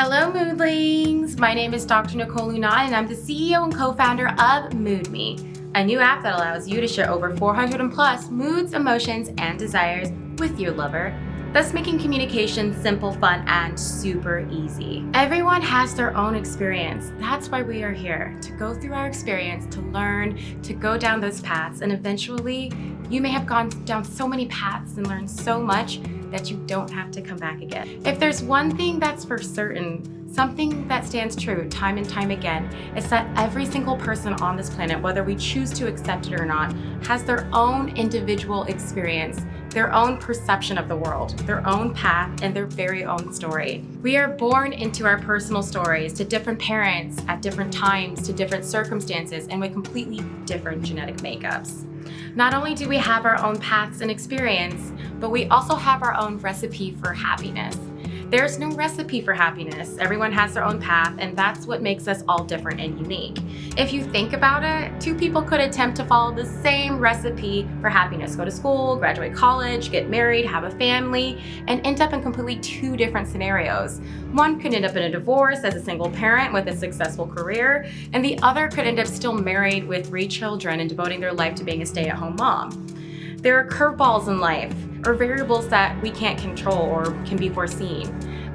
Hello, Moodlings! My name is Dr. Nicole Luna, and I'm the CEO and co-founder of MoodMe, a new app that allows you to share over 400 and plus moods, emotions, and desires with your lover, thus making communication simple, fun, and super easy. Everyone has their own experience. That's why we are here, to go through our experience, to learn, to go down those paths, and eventually you may have gone down so many paths and learned so much that you don't have to come back again. If there's one thing that's for certain, something that stands true time and time again, is that every single person on this planet, whether we choose to accept it or not, has their own individual experience, their own perception of the world, their own path, and their very own story. We are born into our personal stories to different parents at different times, to different circumstances, and with completely different genetic makeups. Not only do we have our own paths and experience, but we also have our own recipe for happiness. There's no recipe for happiness. Everyone has their own path, and that's what makes us all different and unique. If you think about it, two people could attempt to follow the same recipe for happiness. Go to school, graduate college, get married, have a family, and end up in completely two different scenarios. One could end up in a divorce as a single parent with a successful career, and the other could end up still married with 3 children and devoting their life to being a stay-at-home mom. There are curveballs in life, or variables that we can't control or can be foreseen,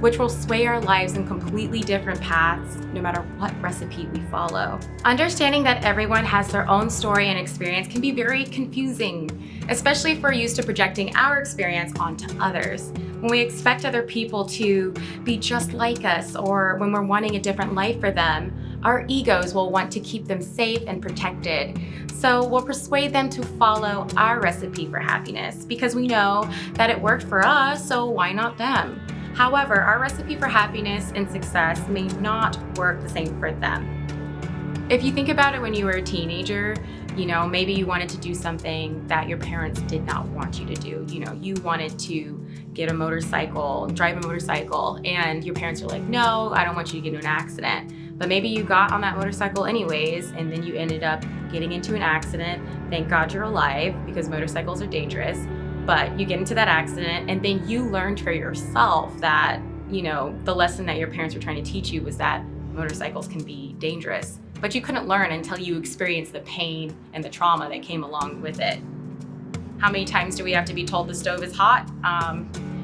which will sway our lives in completely different paths no matter what recipe we follow. Understanding that everyone has their own story and experience can be very confusing, especially if we're used to projecting our experience onto others. When we expect other people to be just like us, or when we're wanting a different life for them, our egos will want to keep them safe and protected. So we'll persuade them to follow our recipe for happiness because we know that it worked for us, so why not them? However, our recipe for happiness and success may not work the same for them. If you think about it when you were a teenager, maybe you wanted to do something that your parents did not want you to do. You wanted to get a motorcycle, drive a motorcycle, and your parents were like, no, I don't want you to get into an accident. But maybe you got on that motorcycle anyways, and then you ended up getting into an accident. Thank God you're alive because motorcycles are dangerous. But you get into that accident, and then you learned for yourself that, the lesson that your parents were trying to teach you was that motorcycles can be dangerous. But you couldn't learn until you experienced the pain and the trauma that came along with it. How many times do we have to be told the stove is hot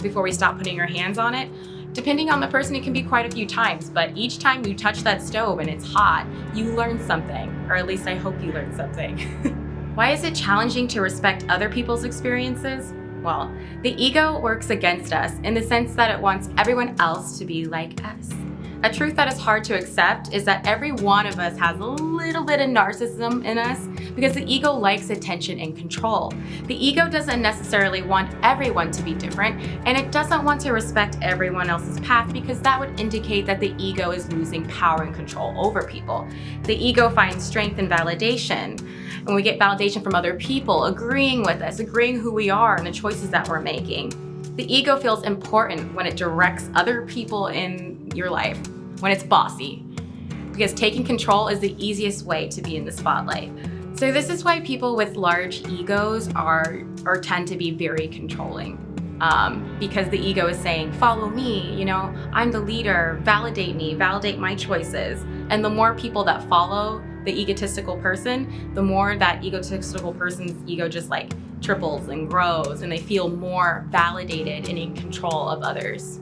before we stop putting our hands on it? Depending on the person, it can be quite a few times, but each time you touch that stove and it's hot, you learn something, or at least I hope you learned something. Why is it challenging to respect other people's experiences? Well, the ego works against us in the sense that it wants everyone else to be like us. A truth that is hard to accept is that every one of us has a little bit of narcissism in us because the ego likes attention and control. The ego doesn't necessarily want everyone to be different, and it doesn't want to respect everyone else's path because that would indicate that the ego is losing power and control over people. The ego finds strength in validation. When we get validation from other people, agreeing with us, agreeing who we are and the choices that we're making. The ego feels important when it directs other people in your life, when it's bossy, because taking control is the easiest way to be in the spotlight. So this is why people with large egos tend to be very controlling, because the ego is saying, follow me, I'm the leader, validate me, validate my choices. And the more people that follow the egotistical person, the more that egotistical person's ego just triples and grows, and they feel more validated and in control of others.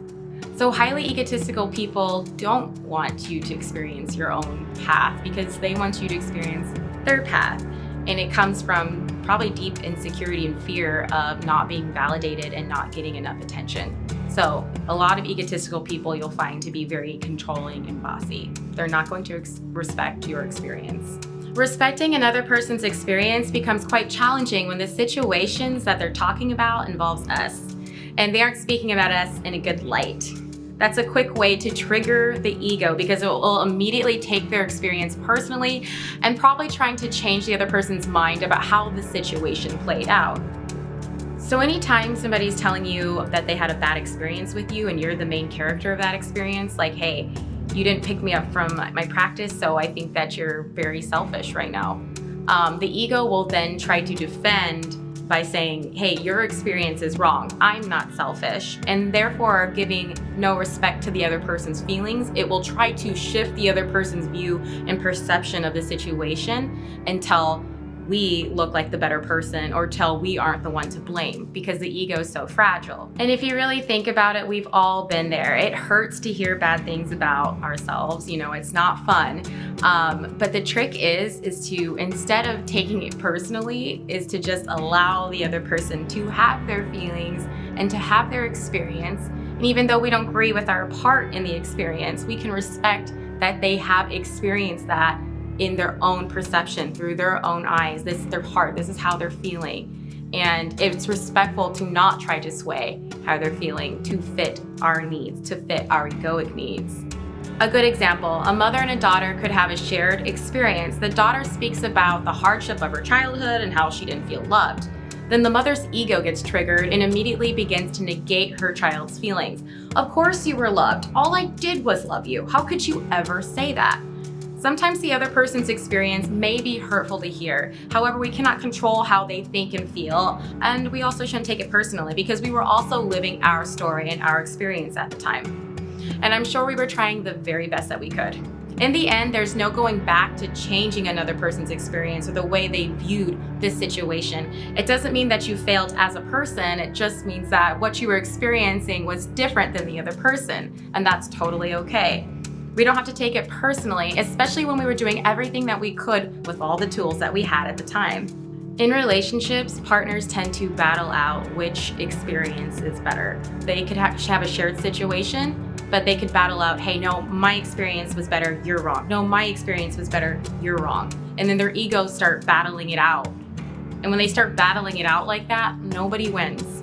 So highly egotistical people don't want you to experience your own path because they want you to experience their path. And it comes from probably deep insecurity and fear of not being validated and not getting enough attention. So a lot of egotistical people you'll find to be very controlling and bossy. They're not going to respect your experience. Respecting another person's experience becomes quite challenging when the situations that they're talking about involves us, and they aren't speaking about us in a good light. That's a quick way to trigger the ego because it will immediately take their experience personally and probably trying to change the other person's mind about how the situation played out. So anytime somebody's telling you that they had a bad experience with you and you're the main character of that experience, like, hey, you didn't pick me up from my practice, so I think that you're very selfish right now. The ego will then try to defend by saying, hey, your experience is wrong. I'm not selfish, and therefore giving no respect to the other person's feelings, it will try to shift the other person's view and perception of the situation until we look like the better person or till we aren't the one to blame, because the ego is so fragile. And if you really think about it, we've all been there. It hurts to hear bad things about ourselves. It's not fun. But the trick is to, instead of taking it personally, is to just allow the other person to have their feelings and to have their experience. And even though we don't agree with our part in the experience, we can respect that they have experienced that in their own perception, through their own eyes. This is their heart. This is how they're feeling. And it's respectful to not try to sway how they're feeling to fit our needs, to fit our egoic needs. A good example, a mother and a daughter could have a shared experience. The daughter speaks about the hardship of her childhood and how she didn't feel loved. Then the mother's ego gets triggered and immediately begins to negate her child's feelings. Of course you were loved. All I did was love you. How could you ever say that? Sometimes the other person's experience may be hurtful to hear. However, we cannot control how they think and feel, and we also shouldn't take it personally because we were also living our story and our experience at the time. And I'm sure we were trying the very best that we could. In the end, there's no going back to changing another person's experience or the way they viewed this situation. It doesn't mean that you failed as a person. It just means that what you were experiencing was different than the other person, and that's totally okay. We don't have to take it personally, especially when we were doing everything that we could with all the tools that we had at the time. In relationships, partners tend to battle out which experience is better. They could have a shared situation, but they could battle out, hey, no, my experience was better, you're wrong. No, my experience was better, you're wrong. And then their egos start battling it out. And when they start battling it out like that, nobody wins.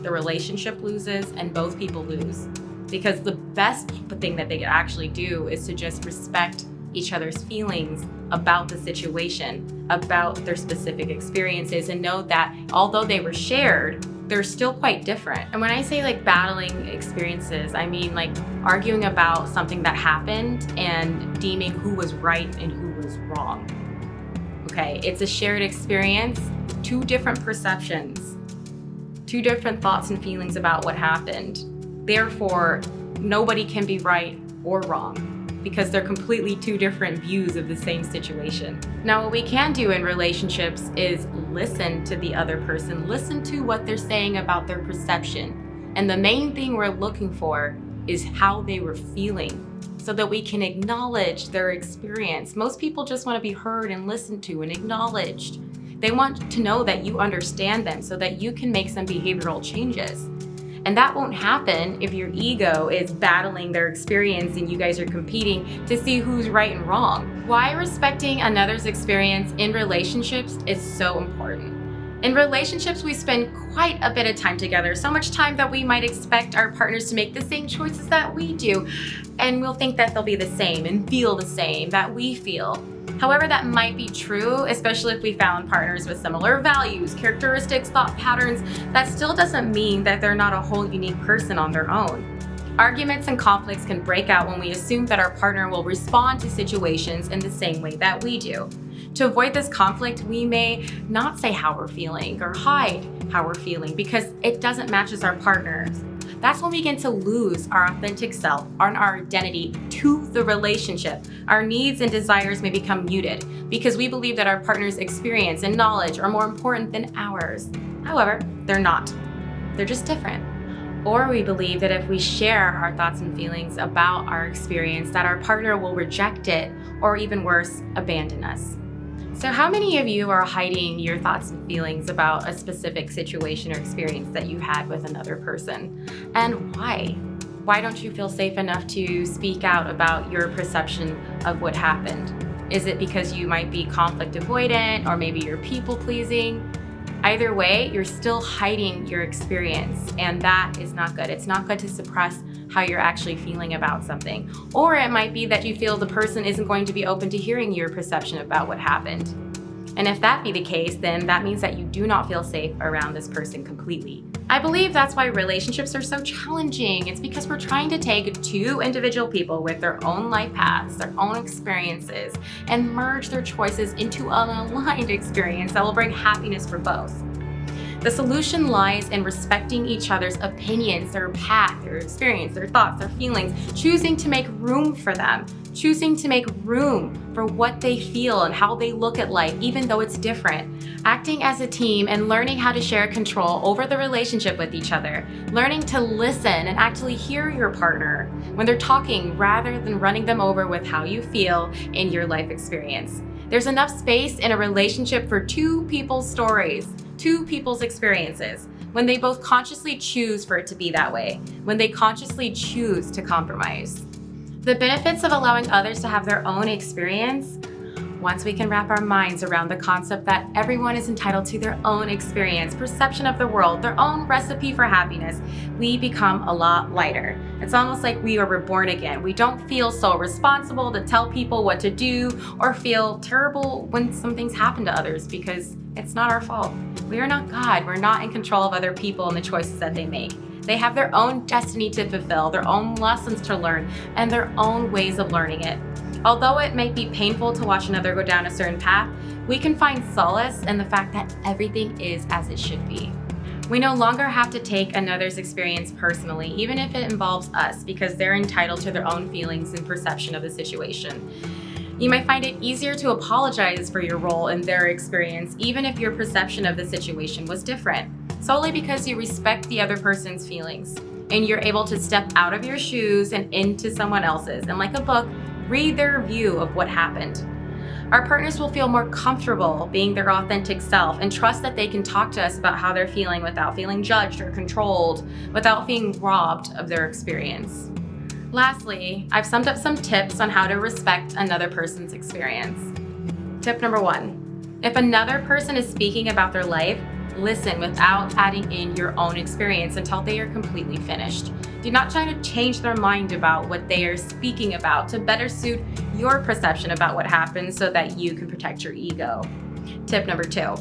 The relationship loses and both people lose. Because the best thing that they could actually do is to just respect each other's feelings about the situation, about their specific experiences, and know that although they were shared, they're still quite different. And when I say like battling experiences, I mean like arguing about something that happened and deeming who was right and who was wrong. Okay, it's a shared experience, two different perceptions, two different thoughts and feelings about what happened. Therefore, nobody can be right or wrong because they're completely two different views of the same situation. Now, what we can do in relationships is listen to the other person, listen to what they're saying about their perception. And the main thing we're looking for is how they were feeling so that we can acknowledge their experience. Most people just want to be heard and listened to and acknowledged. They want to know that you understand them so that you can make some behavioral changes. And that won't happen if your ego is battling their experience and you guys are competing to see who's right and wrong. Why respecting another's experience in relationships is so important. In relationships, we spend quite a bit of time together, so much time that we might expect our partners to make the same choices that we do. And we'll think that they'll be the same and feel the same that we feel. However, that might be true, especially if we found partners with similar values, characteristics, thought patterns. That still doesn't mean that they're not a whole unique person on their own. Arguments and conflicts can break out when we assume that our partner will respond to situations in the same way that we do. To avoid this conflict, we may not say how we're feeling or hide how we're feeling because it doesn't match our partner's. That's when we begin to lose our authentic self and our identity to the relationship. Our needs and desires may become muted because we believe that our partner's experience and knowledge are more important than ours. However, they're not. They're just different. Or we believe that if we share our thoughts and feelings about our experience, that our partner will reject it or even worse, abandon us. So how many of you are hiding your thoughts and feelings about a specific situation or experience that you had with another person? And why? Why don't you feel safe enough to speak out about your perception of what happened? Is it because you might be conflict avoidant or maybe you're people pleasing? Either way, you're still hiding your experience, and that is not good. It's not good to suppress how you're actually feeling about something. Or it might be that you feel the person isn't going to be open to hearing your perception about what happened. And if that be the case, then that means that you do not feel safe around this person completely. I believe that's why relationships are so challenging. It's because we're trying to take two individual people with their own life paths, their own experiences, and merge their choices into an aligned experience that will bring happiness for both. The solution lies in respecting each other's opinions, their path, their experience, their thoughts, their feelings, choosing to make room for them, choosing to make room for what they feel and how they look at life, even though it's different. Acting as a team and learning how to share control over the relationship with each other, learning to listen and actually hear your partner when they're talking rather than running them over with how you feel in your life experience. There's enough space in a relationship for two people's stories, two people's experiences, when they both consciously choose for it to be that way, when they consciously choose to compromise. The benefits of allowing others to have their own experience, once we can wrap our minds around the concept that everyone is entitled to their own experience, perception of the world, their own recipe for happiness, we become a lot lighter. It's almost like we are reborn again. We don't feel so responsible to tell people what to do or feel terrible when something's happened to others because it's not our fault. We are not God. We're not in control of other people and the choices that they make. They have their own destiny to fulfill, their own lessons to learn, and their own ways of learning it. Although it might be painful to watch another go down a certain path, we can find solace in the fact that everything is as it should be. We no longer have to take another's experience personally, even if it involves us, because they're entitled to their own feelings and perception of the situation. You might find it easier to apologize for your role in their experience, even if your perception of the situation was different, solely because you respect the other person's feelings, and you're able to step out of your shoes and into someone else's, and like a book, read their view of what happened. Our partners will feel more comfortable being their authentic self and trust that they can talk to us about how they're feeling without feeling judged or controlled, without being robbed of their experience. Lastly, I've summed up some tips on how to respect another person's experience. Tip number 1, if another person is speaking about their life, listen without adding in your own experience until they are completely finished. Do not try to change their mind about what they are speaking about to better suit your perception about what happened so that you can protect your ego. Tip number 2,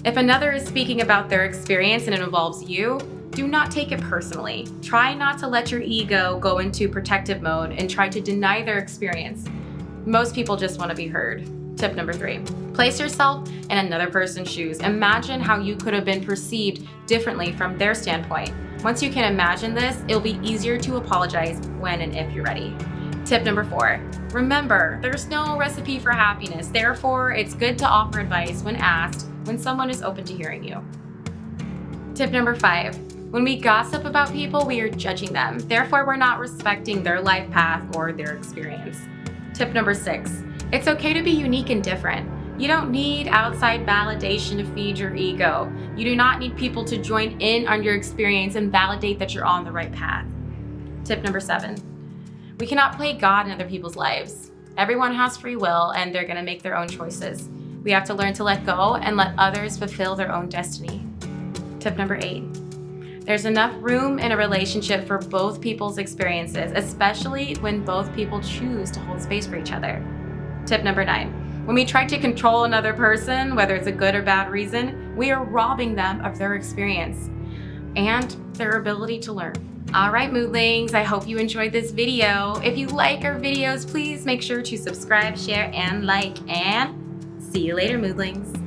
if another is speaking about their experience and it involves you, do not take it personally. Try not to let your ego go into protective mode and try to deny their experience. Most people just want to be heard. Tip number 3, place yourself in another person's shoes. Imagine how you could have been perceived differently from their standpoint. Once you can imagine this, it'll be easier to apologize when and if you're ready. Tip number 4, remember, there's no recipe for happiness. Therefore, it's good to offer advice when asked when someone is open to hearing you. Tip number 5, when we gossip about people, we are judging them. Therefore, we're not respecting their life path or their experience. Tip number 6, it's okay to be unique and different. You don't need outside validation to feed your ego. You do not need people to join in on your experience and validate that you're on the right path. Tip number 7, we cannot play God in other people's lives. Everyone has free will and they're gonna make their own choices. We have to learn to let go and let others fulfill their own destiny. Tip number 8, there's enough room in a relationship for both people's experiences, especially when both people choose to hold space for each other. Tip number 9, when we try to control another person, whether it's a good or bad reason, we are robbing them of their experience and their ability to learn. All right, Moodlings, I hope you enjoyed this video. If you like our videos, please make sure to subscribe, share, and like, and see you later, Moodlings.